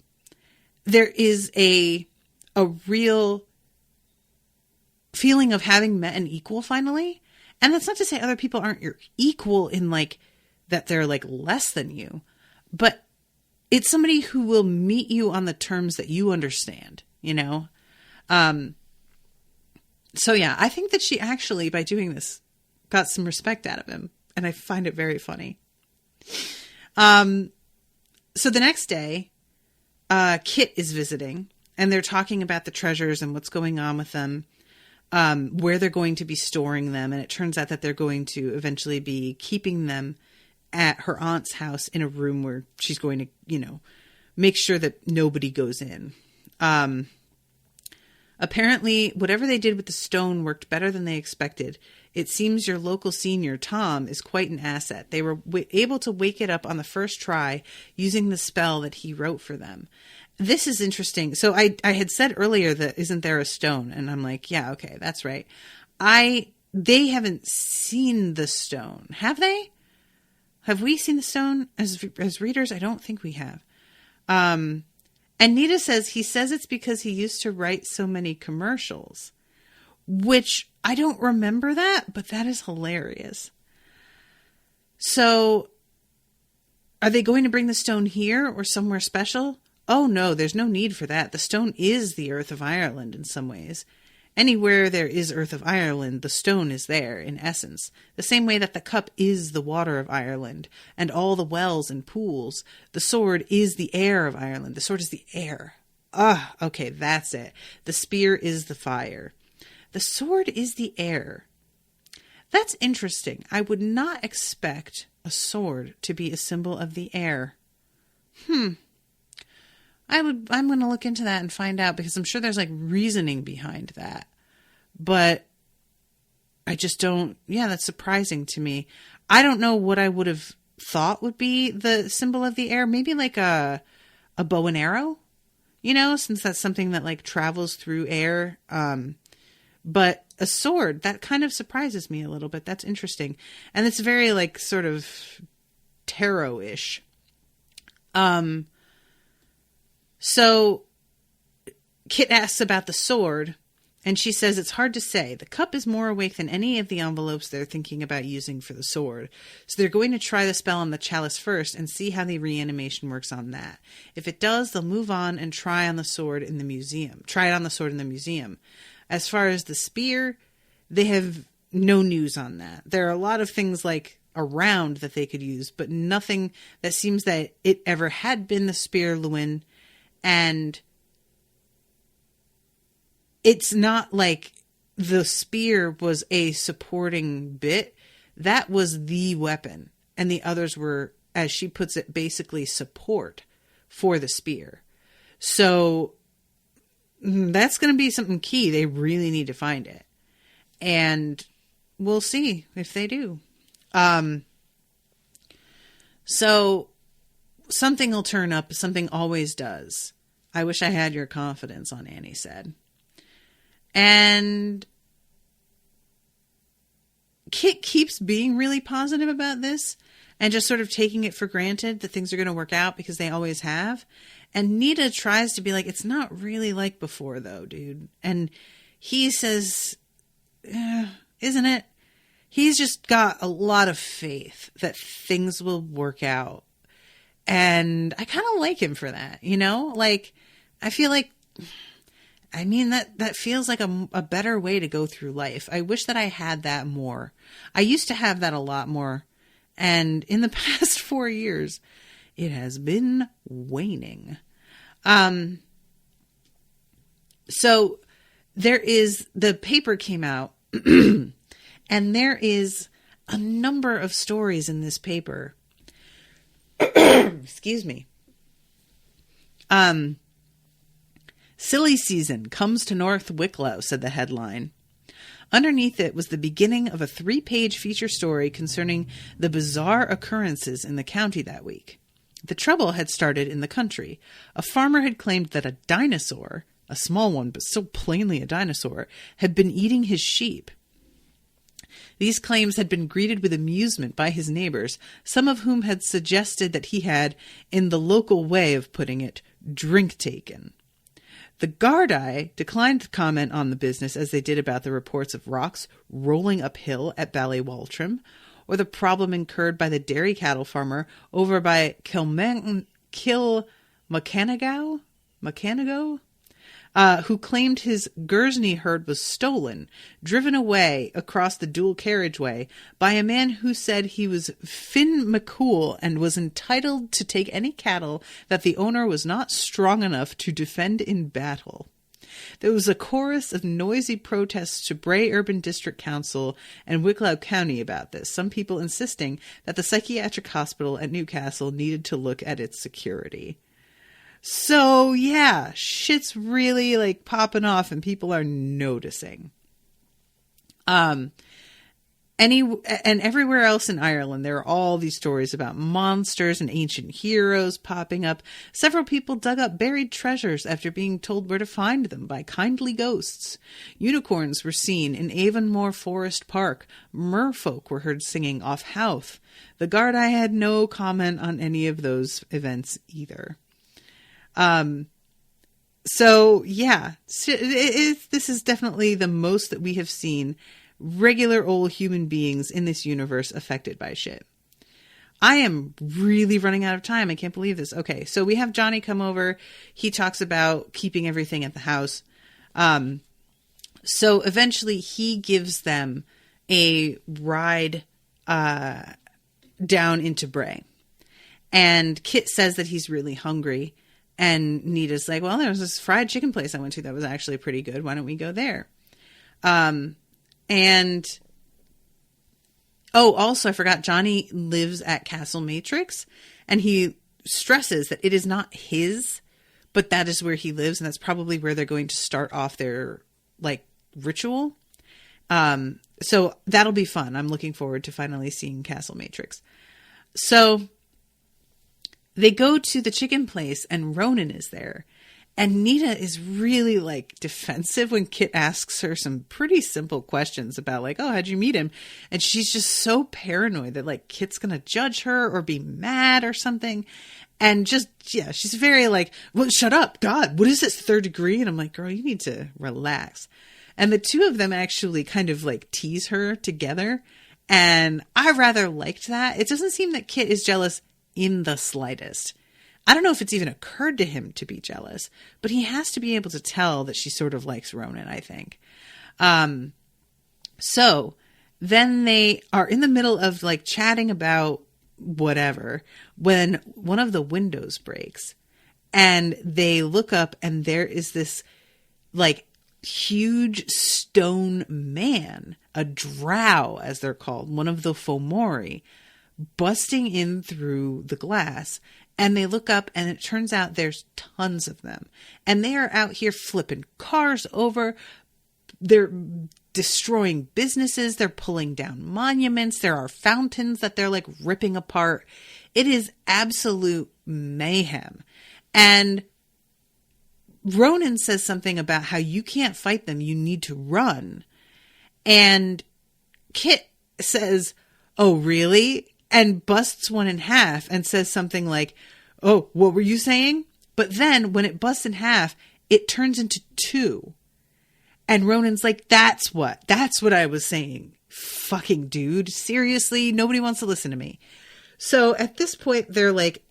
S2: there is a real feeling of having met an equal finally. And that's not to say other people aren't your equal in like that they're like less than you, but it's somebody who will meet you on the terms that you understand, you know? So yeah, I think that she actually, by doing this, got some respect out of him. And I find it very funny. So the next day, Kit is visiting and they're talking about the treasures and what's going on with them, where they're going to be storing them. And it turns out that they're going to eventually be keeping them at her aunt's house in a room where she's going to, you know, make sure that nobody goes in. Apparently, whatever they did with the stone worked better than they expected. It seems your local senior, Tom, is quite an asset. They were able to wake it up on the first try using the spell that he wrote for them. This is interesting. So I had said earlier that isn't there a stone? And I'm like, yeah, okay, that's right. They haven't seen the stone. Have they? Have we seen the stone as readers? I don't think we have. And Nita says he says it's because he used to write so many commercials, which I don't remember that, but that is hilarious. So are they going to bring the stone here or somewhere special? Oh no, there's no need for that. The stone is the Earth of Ireland in some ways. Anywhere there is Earth of Ireland, the stone is there, in essence. The same way that the cup is the water of Ireland, and all the wells and pools. The sword is the air of Ireland. The sword is the air Okay, that's it. The spear is the fire. The sword is the air. That's interesting. I would not expect a sword to be a symbol of the air. I'm going to look into that and find out, because I'm sure there's like reasoning behind that. But I just don't, that's surprising to me. I don't know what I would have thought would be the symbol of the air. Maybe like a bow and arrow, since that's something that like travels through air. But a sword, that kind of surprises me a little bit. That's interesting. And it's very like sort of tarot-ish. So Kit asks about the sword, and she says it's hard to say. The cup is more awake than any of the envelopes they're thinking about using for the sword. So they're going to try the spell on the chalice first and see how the reanimation works on that. If it does, they'll move on and try it on the sword in the museum. As far as the spear, they have no news on that. There are a lot of things like around that they could use, but nothing that seems that it ever had been the spear, Lewin. And it's not like the spear was a supporting bit. That was the weapon. And the others were, as she puts it, basically support for the spear. So that's going to be something key. They really need to find it. And we'll see if they do. So something will turn up. Something always does. I wish I had your confidence, Aunt Annie said. And Kit keeps being really positive about this and just sort of taking it for granted that things are going to work out because they always have. And Nita tries to be like, it's not really like before though, dude. And he says, isn't it? He's just got a lot of faith that things will work out. And I kind of like him for that, Like, I feel like, that feels like a better way to go through life. I wish that I had that more. I used to have that a lot more. And in the past 4 years, it has been waning. So the paper came out and there is a number of stories in this paper. Excuse me. Silly season comes to North Wicklow, said the headline. Underneath it was the beginning of a 3-page feature story concerning the bizarre occurrences in the county that week. The trouble had started in the country. A farmer had claimed that a dinosaur, a small one but so plainly a dinosaur, had been eating his sheep. These claims had been greeted with amusement by his neighbors, some of whom had suggested that he had, in the local way of putting it, drink taken. The Gardaí declined to comment on the business as they did about the reports of rocks rolling uphill at Ballywaltrim, or the problem incurred by the dairy cattle farmer over by Kilmacanago, who claimed his Guernsey herd was stolen, driven away across the dual carriageway by a man who said he was Finn McCool and was entitled to take any cattle that the owner was not strong enough to defend in battle. There was a chorus of noisy protests to Bray Urban District Council and Wicklow County about this, some people insisting that the psychiatric hospital at Newcastle needed to look at its security. So, yeah, shit's really, like, popping off and people are noticing. And everywhere else in Ireland, there are all these stories about monsters and ancient heroes popping up. Several people dug up buried treasures after being told where to find them by kindly ghosts. Unicorns were seen in Avonmore Forest Park. Merfolk were heard singing off Howth. The Gardaí had no comment on any of those events either. So yeah, this is definitely the most that we have seen regular old human beings in this universe affected by shit. I am really running out of time. I can't believe this. Okay. So we have Johnny come over. He talks about keeping everything at the house. So eventually he gives them a ride, down into Bray, and Kit says that he's really hungry. And Nita's like, well, there was this fried chicken place I went to that was actually pretty good. Why don't we go there? And also I forgot, Johnny lives at Castle Matrix, and he stresses that it is not his, but that is where he lives. And that's probably where they're going to start off their like ritual. So that'll be fun. I'm looking forward to finally seeing Castle Matrix. So they go to the chicken place and Ronan is there. And Nita is really like defensive when Kit asks her some pretty simple questions about like, oh, how'd you meet him? And she's just so paranoid that like Kit's going to judge her or be mad or something. And just, yeah, she's very like, well, shut up. God, what is this, third degree? And I'm like, girl, you need to relax. And the two of them actually kind of like tease her together. And I rather liked that. It doesn't seem that Kit is jealous in the slightest. I don't know if it's even occurred to him to be jealous, but he has to be able to tell that she sort of likes Ronan, I think. So then they are in the middle of like chatting about whatever when one of the windows breaks and they look up and there is this like huge stone man, a drow as they're called, one of the Fomori, busting in through the glass. And they look up and it turns out there's tons of them. And they are out here flipping cars over. They're destroying businesses. They're pulling down monuments. There are fountains that they're like ripping apart. It is absolute mayhem. And Ronan says something about how you can't fight them. You need to run. And Kit says, oh, really? And busts one in half and says something like, oh, what were you saying? But then when it busts in half, it turns into two. And Ronan's like, that's what I was saying. Fucking dude. Seriously, nobody wants to listen to me. So at this point, they're like,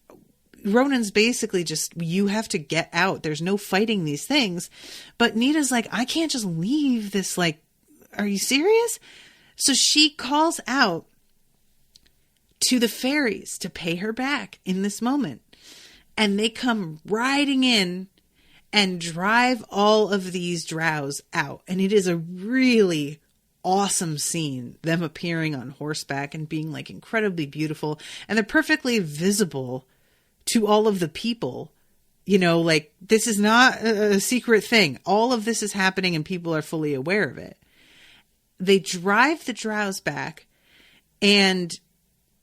S2: Ronan's basically just, you have to get out. There's no fighting these things. But Nita's like, I can't just leave this. Like, are you serious? So she calls out to the fairies to pay her back in this moment. And they come riding in and drive all of these drows out. And it is a really awesome scene, them appearing on horseback and being like incredibly beautiful. And they're perfectly visible to all of the people. You know, like this is not a secret thing. All of this is happening and people are fully aware of it. They drive the drows back and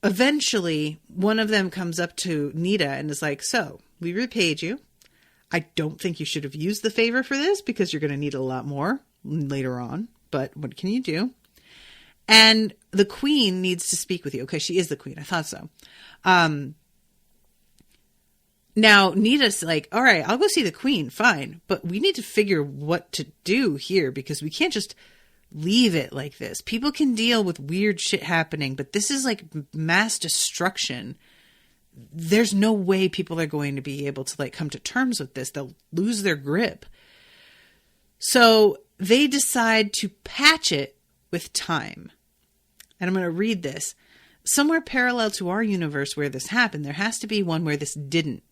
S2: eventually, one of them comes up to Nita and is like, so, we repaid you. I don't think you should have used the favor for this because you're going to need a lot more later on. But what can you do? And the queen needs to speak with you. Okay, she is the queen. I thought so. Now, Nita's like, all right, I'll go see the queen. Fine. But we need to figure what to do here because we can't just leave it like this. People can deal with weird shit happening, but this is like mass destruction. There's no way people are going to be able to like come to terms with this. They'll lose their grip. So they decide to patch it with time. And I'm going to read this. Somewhere parallel to our universe where this happened, there has to be one where this didn't,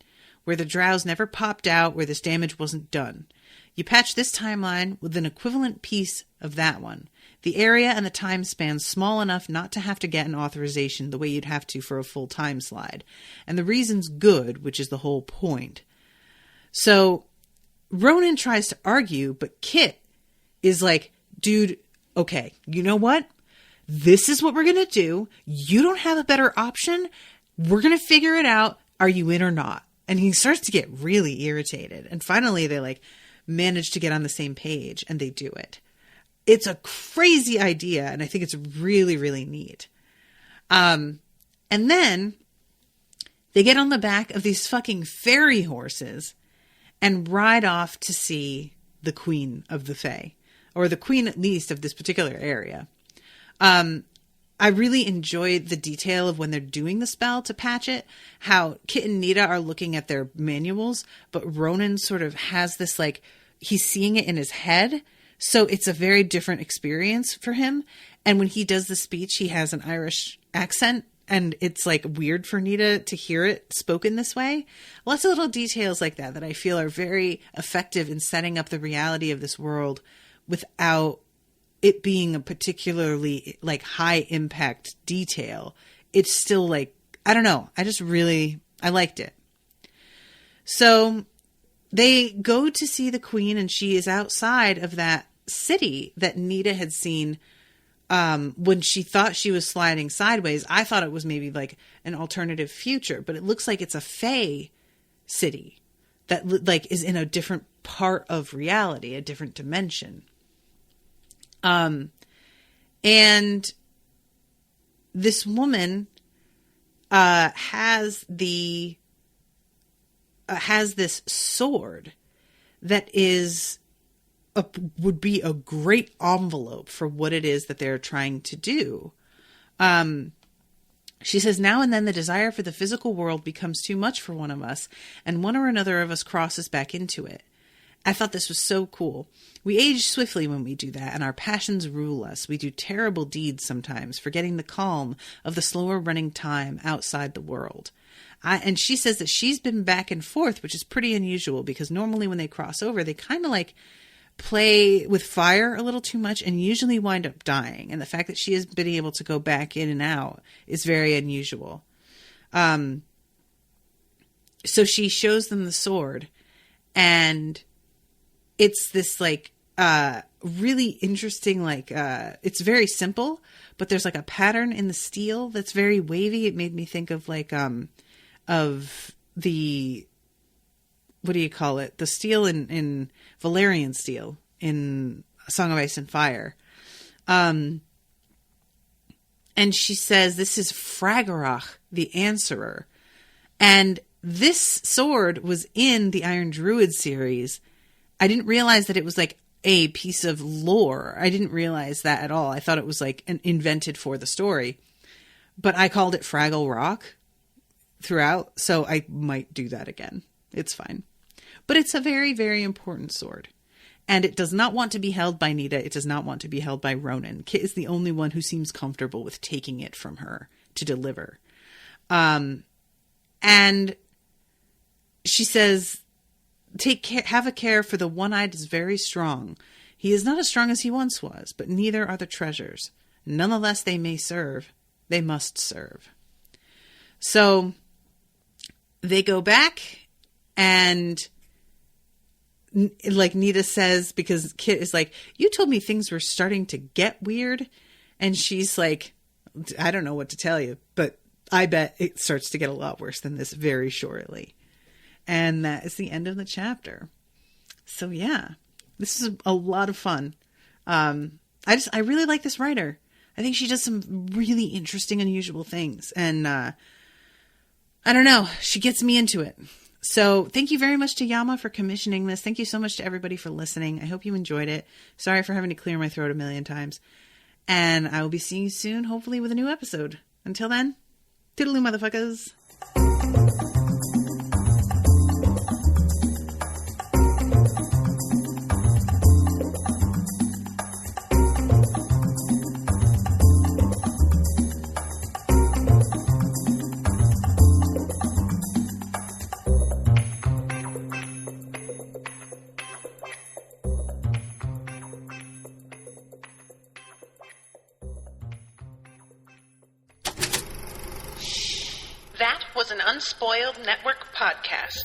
S2: where the drows never popped out, where this damage wasn't done. You patch this timeline with an equivalent piece of that one. The area and the time span small enough not to have to get an authorization the way you'd have to for a full time slide. And the reason's good, which is the whole point. So Ronan tries to argue, but Kit is like, dude, okay, you know what? This is what we're going to do. You don't have a better option. We're going to figure it out. Are you in or not? And he starts to get really irritated. And finally, they like manage to get on the same page and they do it. It's a crazy idea. And I think it's really, really neat. And then they get on the back of these fucking fairy horses and ride off to see the queen of the Fae, or the queen at least of this particular area. I really enjoyed the detail of when they're doing the spell to patch it, how Kit and Nita are looking at their manuals, but Ronan sort of has this like, he's seeing it in his head. So it's a very different experience for him. And when he does the speech, he has an Irish accent and it's like weird for Nita to hear it spoken this way. Lots of little details like that I feel are very effective in setting up the reality of this world without it being a particularly like high impact detail. It's still like, I don't know. I liked it. So they go to see the queen, and she is outside of that city that Nita had seen when she thought she was sliding sideways. I thought it was maybe like an alternative future, but it looks like it's a fae city that like is in a different part of reality, a different dimension. And this woman has this sword that would be a great envelope for what it is that they're trying to do. She says, now and then the desire for the physical world becomes too much for one of us, and one or another of us crosses back into it. I thought this was so cool. We age swiftly when we do that, and our passions rule us. We do terrible deeds sometimes, forgetting the calm of the slower running time outside the world. And she says that she's been back and forth, which is pretty unusual, because normally when they cross over, they kind of like play with fire a little too much and usually wind up dying. And the fact that she has been able to go back in and out is very unusual. So she shows them the sword, and it's this like really interesting, like it's very simple, but there's like a pattern in the steel that's very wavy. It made me think of like of the, what do you call it? The steel in Valerian steel in A Song of Ice and Fire. And she says, this is Fragorach, the Answerer. And this sword was in the Iron Druid series. I didn't realize that it was like a piece of lore. I didn't realize that at all. I thought it was like invented for the story. But I called it Fraggle Rock throughout, so I might do that again. It's fine. But it's a very, very important sword. And it does not want to be held by Nita. It does not want to be held by Ronan. Kit is the only one who seems comfortable with taking it from her to deliver. And she says, "Take care, have a care, for the one-eyed is very strong. He is not as strong as he once was, but neither are the treasures. Nonetheless, they must serve." So they go back, and like Nita says, because Kit is like, you told me things were starting to get weird. And she's like, I don't know what to tell you, but I bet it starts to get a lot worse than this very shortly. And that is the end of the chapter. So yeah, this is a lot of fun. I really like this writer. I think she does some really interesting, unusual things. And I don't know, she gets me into it. So thank you very much to Yama for commissioning this. Thank you so much to everybody for listening. I hope you enjoyed it. Sorry for having to clear my throat a million times. And I will be seeing you soon, hopefully with a new episode. Until then, toodaloo, motherfuckers.
S1: That was an Unspoiled Network podcast.